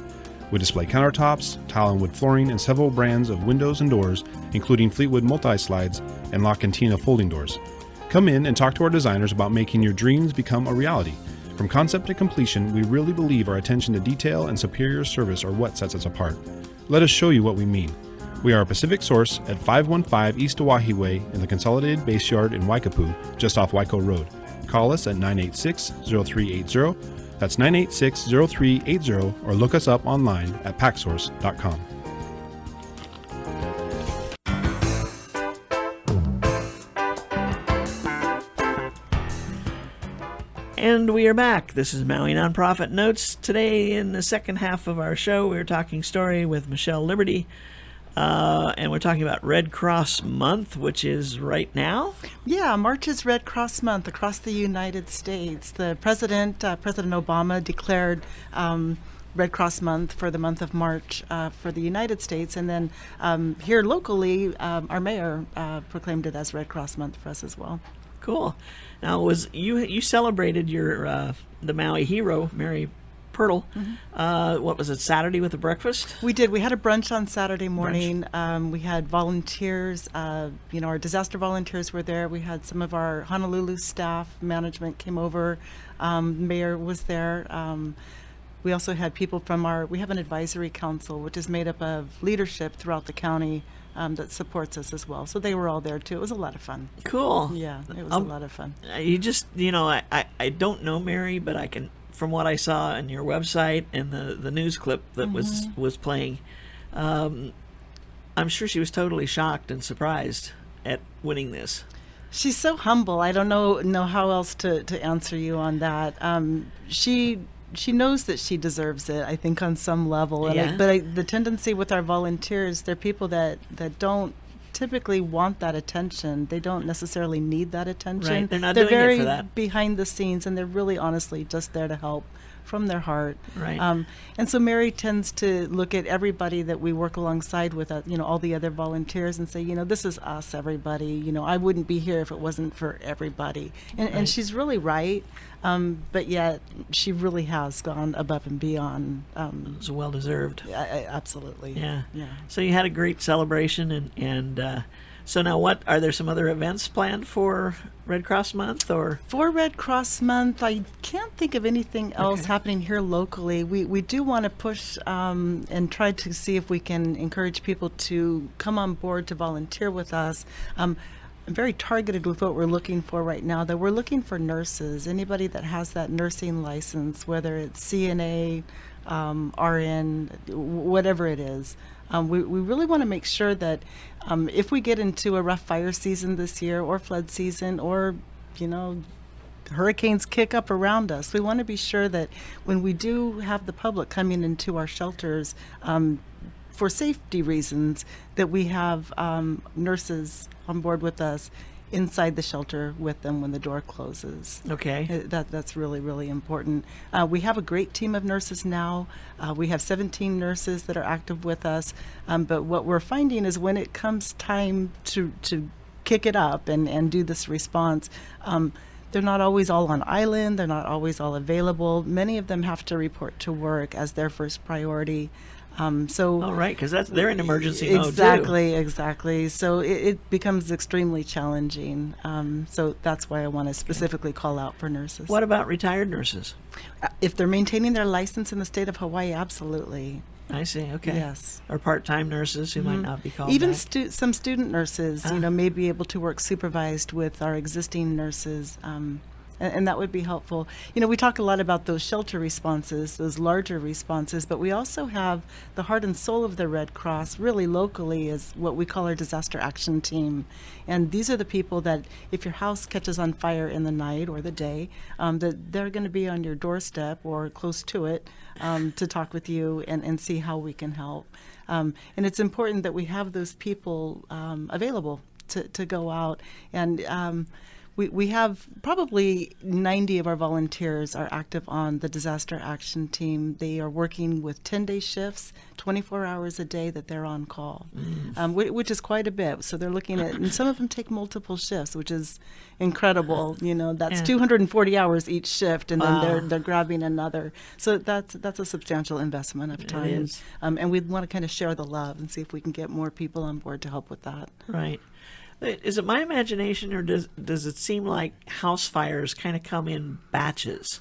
Speaker 4: We display countertops, tile and wood flooring, and several brands of windows and doors, including Fleetwood multi-slides and La Cantina folding doors. Come in and talk to our designers about making your dreams become a reality. From concept to completion, we really believe our attention to detail and superior service are what sets us apart. Let us show you what we mean. We are a Pacific Source at 515 East Oahe Way in the Consolidated Base Yard in Waikapu, just off Waiko Road. Call us at 986-0380. That's 986-0380, or look us up online at packsource.com.
Speaker 1: And we are back. This is Maui Nonprofit Notes. Today, in the second half of our show, we're talking story with Michelle Liberty, and we're talking about Red Cross Month, which is right now.
Speaker 5: Yeah, March is Red Cross Month across the United States. The President Obama, declared Red Cross Month for the month of March for the United States, and then here locally, our mayor proclaimed it as Red Cross Month for us as well.
Speaker 1: Cool. Now, was you celebrated your the Maui hero, Mary Pirtle? What was it, Saturday with a breakfast?
Speaker 5: We did. We had a brunch on Saturday morning. We had volunteers. Our disaster volunteers were there. We had some of our Honolulu staff, management came over. Mayor was there. We also had people from we have an advisory council, which is made up of leadership throughout the county that supports us as well. So they were all there too. It was a lot of fun.
Speaker 1: Cool.
Speaker 5: Yeah, it was a lot of fun.
Speaker 1: You just, I don't know Mary, but I can, from what I saw on your website and the news clip that was playing, I'm sure she was totally shocked and surprised at winning this.
Speaker 5: She's so humble. I don't know how else to answer you on that. She knows that she deserves it, I think, on some level. And the tendency with our volunteers, they're people that don't typically want that attention. They don't necessarily need that attention.
Speaker 1: Right. They're not
Speaker 5: They're
Speaker 1: doing
Speaker 5: very
Speaker 1: it for that.
Speaker 5: behind the scenes, and they're really honestly just there to help from their heart.
Speaker 1: Right.
Speaker 5: And so Mary tends to look at everybody that we work alongside with, all the other volunteers, and say, this is us, everybody. I wouldn't be here if it wasn't for everybody. And she's really right. But yet she really has gone above and beyond.
Speaker 1: It's well deserved.
Speaker 5: Absolutely.
Speaker 1: Yeah.
Speaker 5: Yeah.
Speaker 1: So you had a great celebration, and so now are there some other events planned for Red Cross Month, or?
Speaker 5: For Red Cross Month, I can't think of anything else happening here locally. We do want to push and try to see if we can encourage people to come on board to volunteer with us. I'm very targeted with what we're looking for right now, that we're looking for nurses, anybody that has that nursing license, whether it's CNA, RN, whatever it is. We really want to make sure that if we get into a rough fire season this year, or flood season, or, hurricanes kick up around us, we want to be sure that when we do have the public coming into our shelters, for safety reasons, that we have nurses on board with us inside the shelter with them when the door closes.
Speaker 1: Okay.
Speaker 5: That's really, really important. We have a great team of nurses now. We have 17 nurses that are active with us. But what we're finding is when it comes time to kick it up and do this response, they're not always all on island. They're not always all available. Many of them have to report to work as their first priority.
Speaker 1: All right, because they're in emergency mode
Speaker 5: too. Exactly. So it becomes extremely challenging. So that's why I want to specifically call out for nurses.
Speaker 1: What about retired nurses?
Speaker 5: If they're maintaining their license in the state of Hawaii, absolutely.
Speaker 1: I see. Okay.
Speaker 5: Yes.
Speaker 1: Or part-time nurses who might not be called
Speaker 5: Even
Speaker 1: back.
Speaker 5: some student nurses, may be able to work supervised with our existing nurses. And that would be helpful. We talk a lot about those shelter responses, those larger responses, but we also have the heart and soul of the Red Cross really locally is what we call our disaster action team. And these are the people that if your house catches on fire in the night or the day, that they're going to be on your doorstep or close to it to talk with you and see how we can help. And it's important that we have those people available to go out. And we have probably 90 of our volunteers are active on the disaster action team. They are working with 10-day shifts, 24 hours a day that they're on call, which is quite a bit. So they're looking at, and some of them take multiple shifts, which is incredible. That's 240 hours each shift, and then they're grabbing another. So that's a substantial investment of time.
Speaker 1: It is.
Speaker 5: And we want to kind of share the love and see if we can get more people on board to help with that.
Speaker 1: Right. Is it my imagination, or does it seem like house fires kind of come in batches?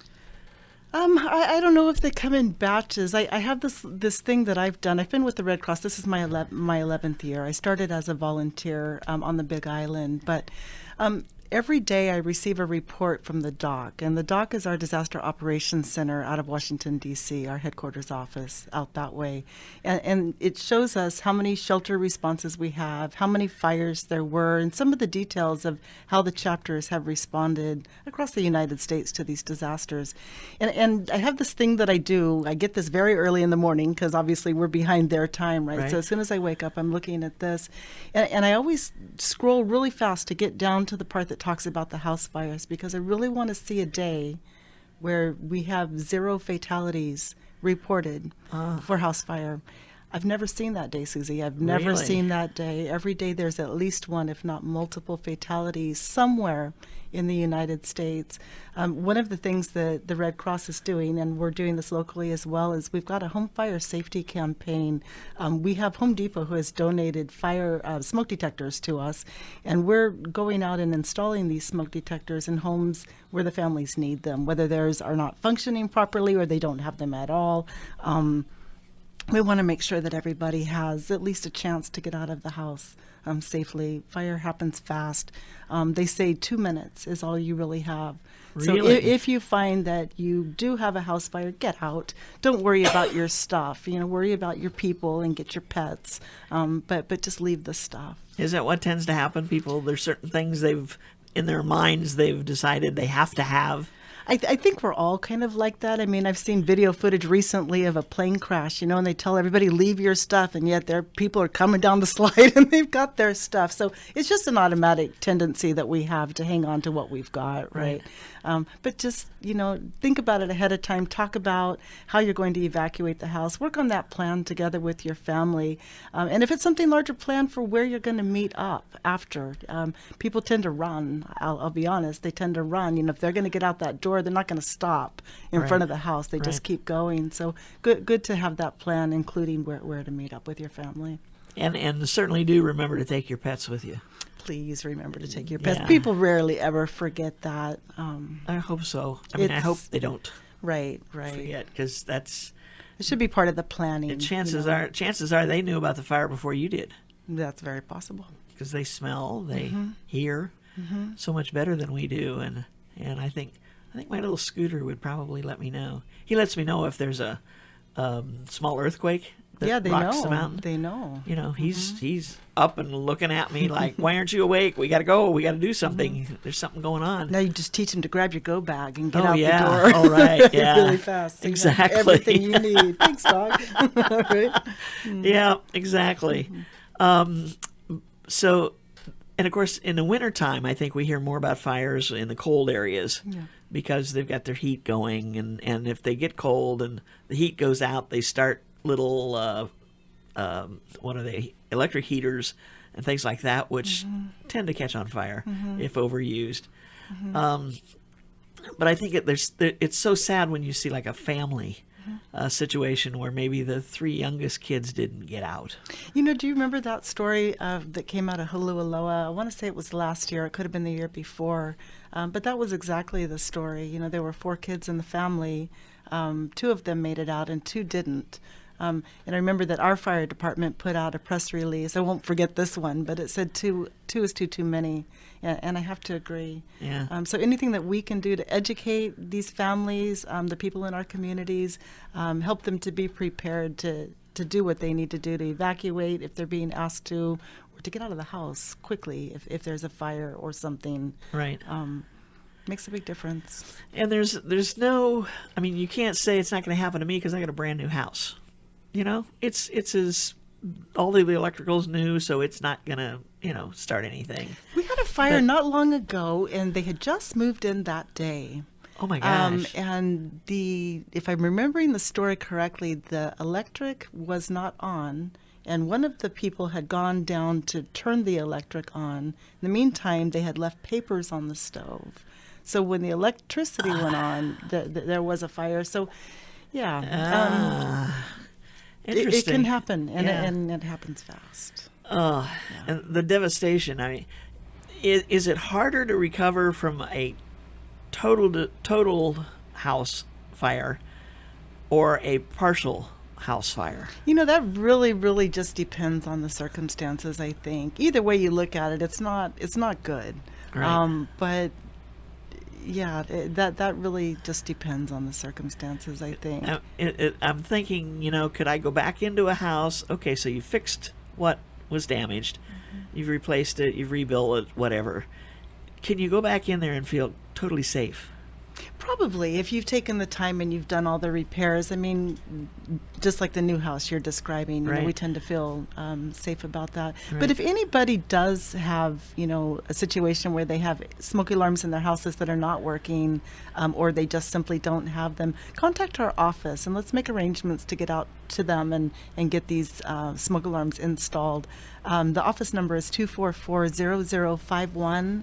Speaker 5: I don't know if they come in batches. I have this thing that I've done. I've been with the Red Cross. This is my 11th year. I started as a volunteer on the Big Island, but every day I receive a report from the DOC, and the DOC is our Disaster Operations Center out of Washington, D.C., our headquarters office out that way. And it shows us how many shelter responses we have, how many fires there were, and some of the details of how the chapters have responded across the United States to these disasters. And I have this thing that I do. I get this very early in the morning because obviously we're behind their time, right? So as soon as I wake up, I'm looking at this. And I always scroll really fast to get down to the part that talks about the house fires, because I really want to see a day where we have 0 fatalities reported for house fire. I've never seen that day, Susie. I've never
Speaker 1: Really?
Speaker 5: seen that day. Every day there's at least one, if not multiple fatalities somewhere in the United States. One of the things that the Red Cross is doing, and we're doing this locally as well, is we've got a home fire safety campaign. We have Home Depot who has donated smoke detectors to us, and we're going out and installing these smoke detectors in homes where the families need them, whether theirs are not functioning properly or they don't have them at all. We want to make sure that everybody has at least a chance to get out of the house safely. Fire happens fast. They say 2 minutes is all you really have. So
Speaker 1: Really?
Speaker 5: if you find that you do have a house fire, get out. Don't worry about your stuff. Worry about your people and get your pets. But just leave the stuff.
Speaker 1: Is that what tends to happen? There's certain things in their minds they've decided they have to have.
Speaker 5: I think we're all kind of like that. I mean, I've seen video footage recently of a plane crash, and they tell everybody, leave your stuff, and yet people are coming down the slide and they've got their stuff. So it's just an automatic tendency that we have to hang on to what we've got, right? But just, think about it ahead of time. Talk about how you're going to evacuate the house. Work on that plan together with your family. And if it's something larger, plan for where you're going to meet up after. People tend to run. I'll be honest. They tend to run. If they're going to get out that door, they're not going to stop in front of the house. They just keep going. So good to have that plan, including where to meet up with your family.
Speaker 1: And certainly do remember to take your pets with you.
Speaker 5: Please remember to take your pets.
Speaker 1: Yeah.
Speaker 5: People rarely ever forget that.
Speaker 1: I hope so. I hope they don't
Speaker 5: Right.
Speaker 1: forget, because it
Speaker 5: It should be part of the planning.
Speaker 1: chances are they knew about the fire before you did,
Speaker 5: That's very possible.
Speaker 1: because they smell, they hear so much better than we do, and I think my little Scooter would probably let me know. He lets me know if there's a small earthquake that
Speaker 5: They
Speaker 1: rocks
Speaker 5: know.
Speaker 1: the mountain.
Speaker 5: They know.
Speaker 1: He's up and looking at me like, why aren't you awake? We got to go. We got to do something. There's something going on.
Speaker 5: Now you just teach them to grab your go bag and get
Speaker 1: Oh,
Speaker 5: out
Speaker 1: yeah.
Speaker 5: the door.
Speaker 1: Oh, right. Yeah.
Speaker 5: really fast. So you have
Speaker 1: Exactly.
Speaker 5: everything you need. Thanks, dog. Right?
Speaker 1: Yeah, exactly. So, and of course, in the wintertime, I think we hear more about fires in the cold areas because they've got their heat going. And if they get cold and the heat goes out, they start little, electric heaters and things like that, which tend to catch on fire if overused. But I think it's so sad when you see like a family situation where maybe the 3 youngest kids didn't get out.
Speaker 5: Do you remember that story that came out of Hulualoa? I want to say it was last year. It could have been the year before. But that was exactly the story. There were 4 kids in the family. 2 of them made it out and 2 didn't. And I remember that our fire department put out a press release. I won't forget this one, but it said 2 is too many. And I have to agree.
Speaker 1: Yeah.
Speaker 5: So anything that we can do to educate these families, the people in our communities, help them to be prepared to do what they need to do to evacuate if they're being asked to, or to get out of the house quickly if there's a fire or something.
Speaker 1: Right.
Speaker 5: Makes a big difference.
Speaker 1: And there's no, you can't say it's not going to happen to me because I got a brand new house. It's as all of the electrical's new, so it's not gonna, start anything.
Speaker 5: We had a fire not long ago, and they had just moved in that day.
Speaker 1: Oh my gosh.
Speaker 5: And if I'm remembering the story correctly, the electric was not on, and one of the people had gone down to turn the electric on. In the meantime, they had left papers on the stove. So when the electricity went on, there was a fire. So, yeah.
Speaker 1: Interesting.
Speaker 5: It can happen, and,
Speaker 1: Yeah.
Speaker 5: and it happens fast.
Speaker 1: And the devastation. I mean, is it harder to recover from a total house fire or a partial house fire?
Speaker 5: That really, really just depends on the circumstances, I think. Either way you look at it, it's not good.
Speaker 1: Right.
Speaker 5: But yeah, that really just depends on the circumstances, I think.
Speaker 1: I'm thinking, could I go back into a house? Okay, so you fixed what was damaged, you've replaced it, you've rebuilt it, whatever. Can you go back in there and feel totally safe?
Speaker 5: Probably, if you've taken the time and you've done all the repairs. I mean, just like the new house you're describing,
Speaker 1: Right.
Speaker 5: we tend to feel safe about that.
Speaker 1: Right.
Speaker 5: But if anybody does have, a situation where they have smoke alarms in their houses that are not working, or they just simply don't have them, contact our office and let's make arrangements to get out to them and get these smoke alarms installed. The office number is 244-0051.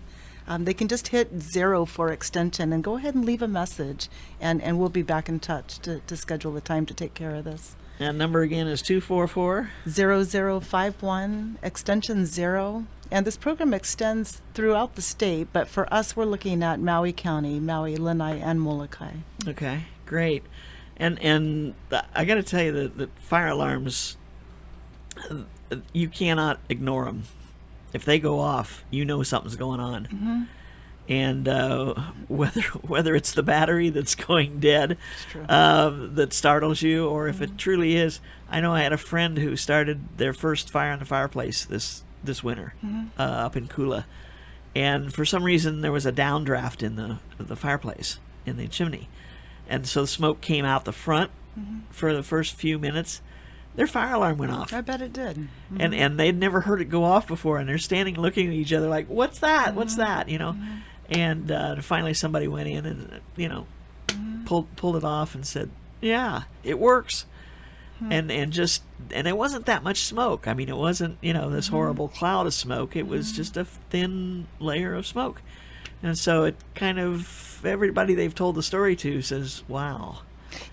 Speaker 5: They can just hit 0 for extension and go ahead and leave a message, and we'll be back in touch to schedule the time to take care of this.
Speaker 1: That number again is 244.
Speaker 5: 0051, extension 0. And this program extends throughout the state, but for us, we're looking at Maui County, Maui, Lanai, and Molokai.
Speaker 1: Okay, great. And I got to tell you that fire alarms, you cannot ignore them. If they go off, something's going on.
Speaker 5: Mm-hmm.
Speaker 1: And whether it's the battery that's going dead that startles you, or if it truly is. I know I had a friend who started their first fire in the fireplace this winter up in Kula, and for some reason there was a downdraft in the fireplace in the chimney, and so the smoke came out the front for the first few minutes. Their fire alarm went off.
Speaker 5: I bet it did. Mm-hmm.
Speaker 1: And they'd never heard it go off before, and they're standing looking at each other like, what's that? What's that? And finally somebody went in and, pulled it off and said, yeah, it works. And it wasn't that much smoke. I mean, it wasn't, this horrible cloud of smoke. It was just a thin layer of smoke. And so it kind of, everybody they've told the story to says, wow.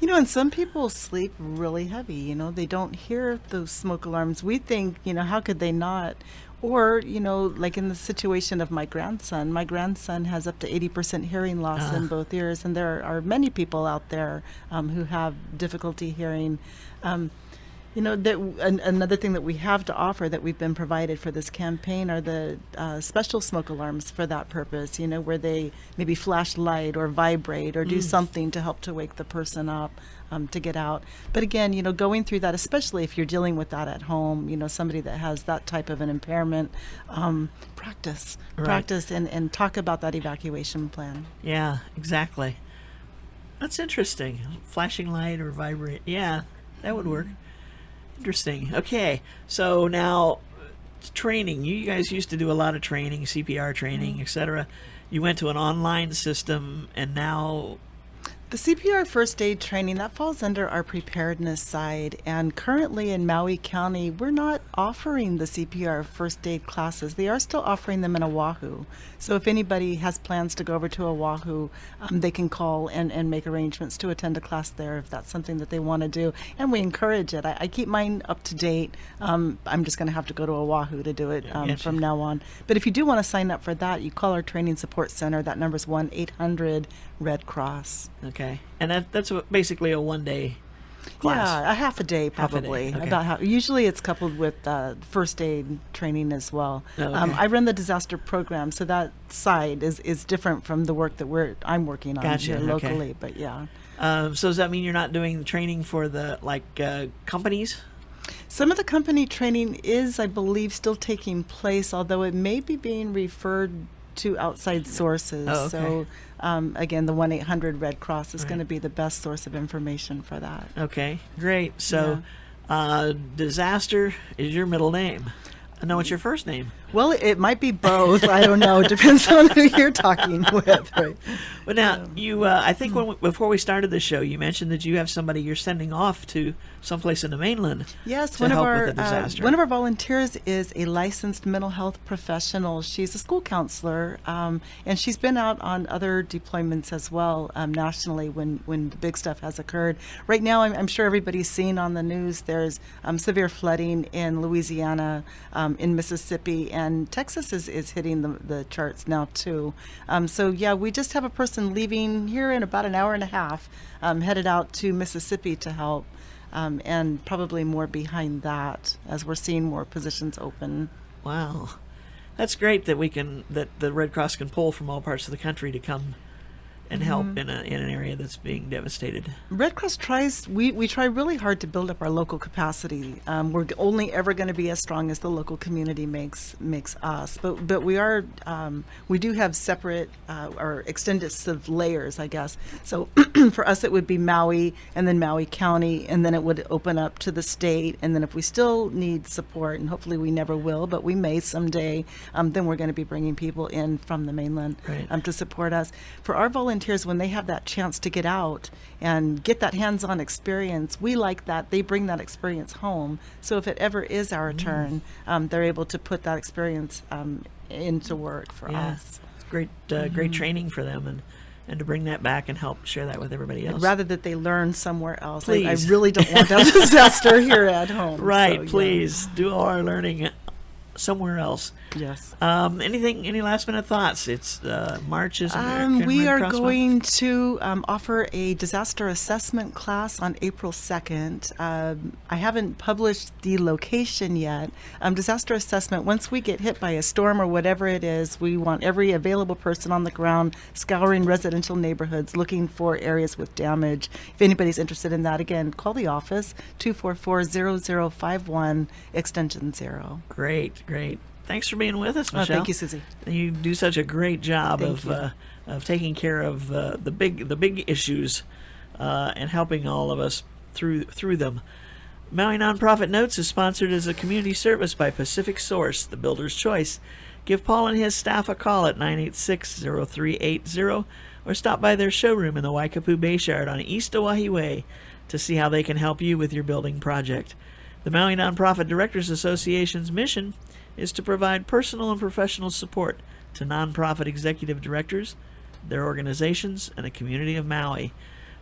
Speaker 5: And some people sleep really heavy, they don't hear those smoke alarms. We think, how could they not? Or, like in the situation of my grandson has up to 80% hearing loss in both ears, and there are many people out there who have difficulty hearing. Another thing that we have to offer that we've been provided for this campaign are the special smoke alarms for that purpose, where they maybe flash light or vibrate or do something to help to wake the person up to get out. But again, going through that, especially if you're dealing with that at home, somebody that has that type of an impairment, practice and talk about that evacuation plan.
Speaker 1: Yeah, exactly. That's interesting. Flashing light or vibrate. Yeah, that would work. Interesting. Okay, so now training. You guys used to do a lot of training, CPR training, etc. You went to an online system, and now
Speaker 5: The CPR first aid training, that falls under our preparedness side. And currently in Maui County, we're not offering the CPR first aid classes. They are still offering them in Oahu. So if anybody has plans to go over to Oahu, they can call and make arrangements to attend a class there if that's something that they want to do. And we encourage it. I keep mine up to date. I'm just going to have to go to Oahu to do it from now on. But if you do want to sign up for that, you call our training support center. That number is 1-800-RED Cross.
Speaker 1: Okay. And that's basically a one-day class.
Speaker 5: Yeah, a half a day probably.
Speaker 1: Okay.
Speaker 5: About how, usually it's coupled with first aid training as well.
Speaker 1: Oh, okay.
Speaker 5: I run the disaster program, so that side is different from the work that I'm working on
Speaker 1: Gotcha,
Speaker 5: here locally.
Speaker 1: okay.
Speaker 5: But yeah.
Speaker 1: So does that mean you're not doing the training for the companies?
Speaker 5: Some of the company training is, I believe, still taking place, although it may be being referred to outside sources.
Speaker 1: Oh, okay.
Speaker 5: So again, the 1-800 Red Cross is
Speaker 1: Right.
Speaker 5: going to be the best source of information for that.
Speaker 1: Okay, great. So Disaster is your middle name. No, it's your first name.
Speaker 5: Well, it might be both. I don't know. It depends on who you're talking with, right?
Speaker 1: But now, I think before we started the show, you mentioned that you have somebody you're sending off to someplace in the mainland.
Speaker 5: Yes,
Speaker 1: to help with the disaster.
Speaker 5: one of our volunteers is a licensed mental health professional. She's a school counselor, and she's been out on other deployments as well, nationally when the big stuff has occurred. Right now, I'm sure everybody's seen on the news. There's severe flooding in Louisiana, in Mississippi, and Texas is hitting the charts now too. So yeah, we just have a person leaving here in about an hour and a half, headed out to Mississippi to help. And probably more behind that as we're seeing more positions open.
Speaker 1: Wow. That's great that that the Red Cross can pull from all parts of the country to come and help in an area that's being devastated.
Speaker 5: Red Cross we try really hard to build up our local capacity. We're only ever going to be as strong as the local community makes us. But we do have separate or extended layers, I guess. So for us, it would be Maui and then Maui County, and then it would open up to the state. And then if we still need support, and hopefully we never will, but we may someday, then we're going to be bringing people in from the mainland to support us. For our volunteers, when they have that chance to get out and get that hands-on experience, we like that. They bring that experience home. So if it ever is our turn, they're able to put that experience into work for us.
Speaker 1: It's great, great training for them, and to bring that back and help share that with everybody else.
Speaker 5: Rather that they learn somewhere else.
Speaker 1: Please.
Speaker 5: I really don't want that disaster here at home.
Speaker 1: Right,
Speaker 5: so,
Speaker 1: please do all our learning somewhere else.
Speaker 5: Yes.
Speaker 1: Any last minute thoughts? It's March is American
Speaker 5: we
Speaker 1: Red
Speaker 5: are
Speaker 1: Cross
Speaker 5: going
Speaker 1: Month.
Speaker 5: to offer a disaster assessment class on April 2nd. I haven't published the location yet. Disaster assessment, once we get hit by a storm or whatever it is, we want every available person on the ground scouring residential neighborhoods looking for areas with damage. If anybody's interested in that, again, call the office, 244-0051, extension 0.
Speaker 1: Great. Thanks for being with us, Michelle.
Speaker 5: Thank you, Susie.
Speaker 1: You do such a great job
Speaker 5: Thank
Speaker 1: of taking care of the big issues and helping all of us through them. Maui Nonprofit Notes is sponsored as a community service by Pacific Source, the builder's choice. Give Paul and his staff a call at 986-0380 or stop by their showroom in the Waikapu Bayshard on East Oahe Way to see how they can help you with your building project. The Maui Nonprofit Directors Association's mission is to provide personal and professional support to nonprofit executive directors, their organizations, and the community of Maui.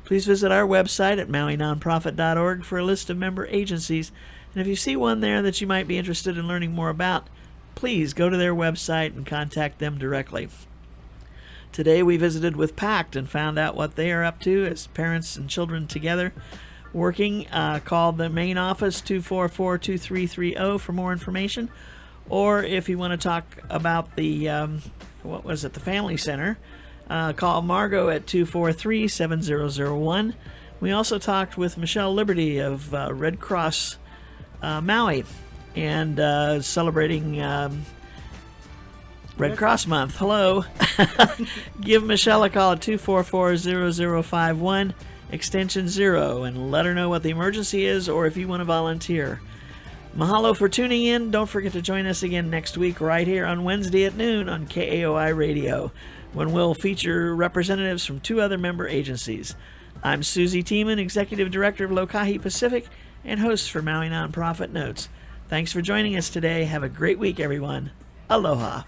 Speaker 1: Please visit our website at mauinonprofit.org for a list of member agencies, and if you see one there that you might be interested in learning more about, please go to their website and contact them directly. Today we visited with PACT and found out what they are up to as parents and children together working. Call the main office 244-2330 for more information. Or if you want to talk about the, the Family Center, call Margot at 243-7001. We also talked with Michelle Liberty of Red Cross Maui and celebrating Red Cross Month. Hello. Give Michelle a call at 244-0051, extension 0, and let her know what the emergency is or if you want to volunteer. Mahalo for tuning in. Don't forget to join us again next week right here on Wednesday at noon on KAOI Radio, when we'll feature representatives from 2 other member agencies. I'm Susie Tiemann, Executive Director of Lokahi Pacific and host for Maui Nonprofit Notes. Thanks for joining us today. Have a great week, everyone. Aloha.